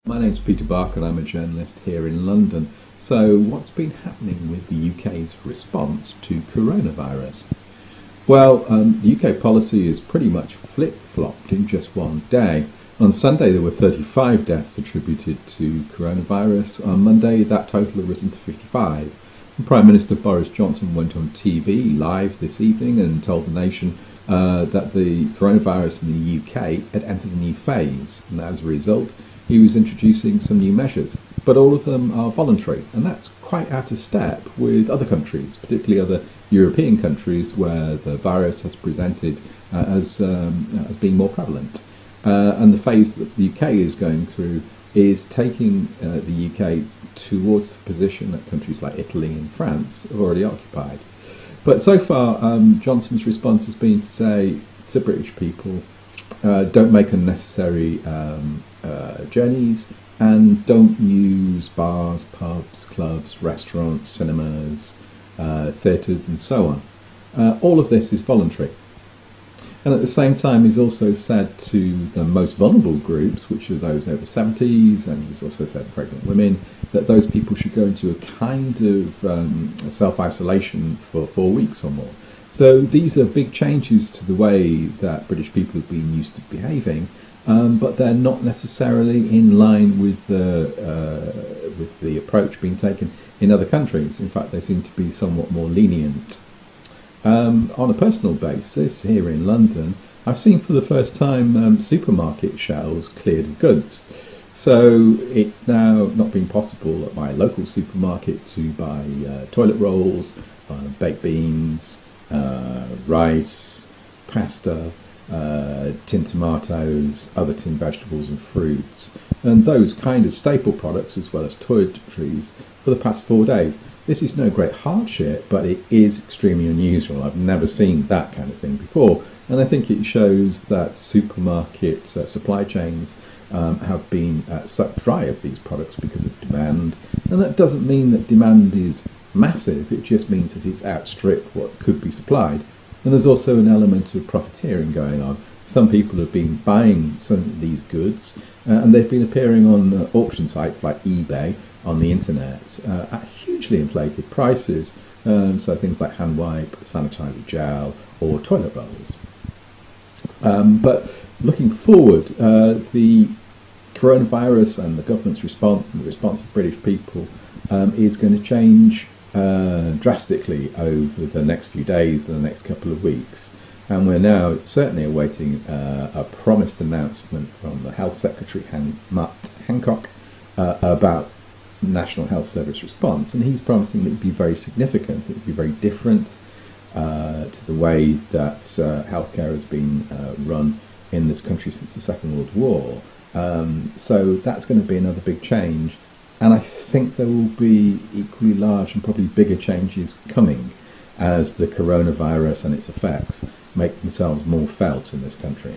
My name's Peter Barker and I'm a journalist here in London. So what's been happening with the UK's response to coronavirus? The UK policy is pretty much flip-flopped in just one day. On Sunday there were 35 deaths attributed to coronavirus. On Monday that total had risen to 55. And Prime Minister Boris Johnson went on TV live this evening and told the nation that the coronavirus in the UK had entered a new phase, and as a result he was introducing some new measures, but all of them are voluntary, and that's quite out of step with other countries, particularly other European countries where the virus has presented as being more prevalent. And the phase that the UK is going through is taking the UK towards the position that countries like Italy and France have already occupied. But so far, Johnson's response has been to say to British people, don't make unnecessary journeys, and don't use bars, pubs, clubs, restaurants, cinemas, theatres and so on. All of this is voluntary. And at the same time, he's also said to the most vulnerable groups, which are those over 70s, and he's also said pregnant women, that those people should go into a kind of self-isolation for 4 weeks or more. So these are big changes to the way that British people have been used to behaving, but they're not necessarily in line with the approach being taken in other countries. In fact, they seem to be somewhat more lenient. On a personal basis, here in London, I've seen for the first time supermarket shelves cleared of goods. So it's now not been possible at my local supermarket to buy toilet rolls, baked beans, rice, pasta, tinned tomatoes, other tinned vegetables and fruits, and those kind of staple products as well as toiletries for the past 4 days. This is no great hardship, but it is extremely unusual. I've never seen that kind of thing before, and I think it shows that supermarket supply chains have been sucked dry of these products because of demand, and that doesn't mean that demand is massive, it just means that it's outstripped what could be supplied. And there's also an element of profiteering going on. Some people have been buying some of these goods and they've been appearing on auction sites like eBay on the internet at hugely inflated prices. So things like hand wipe, sanitizer gel or toilet rolls. But looking forward, the coronavirus and the government's response and the response of British people is going to change drastically over the next few days, the next couple of weeks, and we're now certainly awaiting a promised announcement from the Health Secretary Matt Hancock about National Health Service response, and he's promising that it would be very significant, it would be very different to the way that healthcare has been run in this country since the Second World War. So that's going to be another big change. And I think there will be equally large and probably bigger changes coming as the coronavirus and its effects make themselves more felt in this country.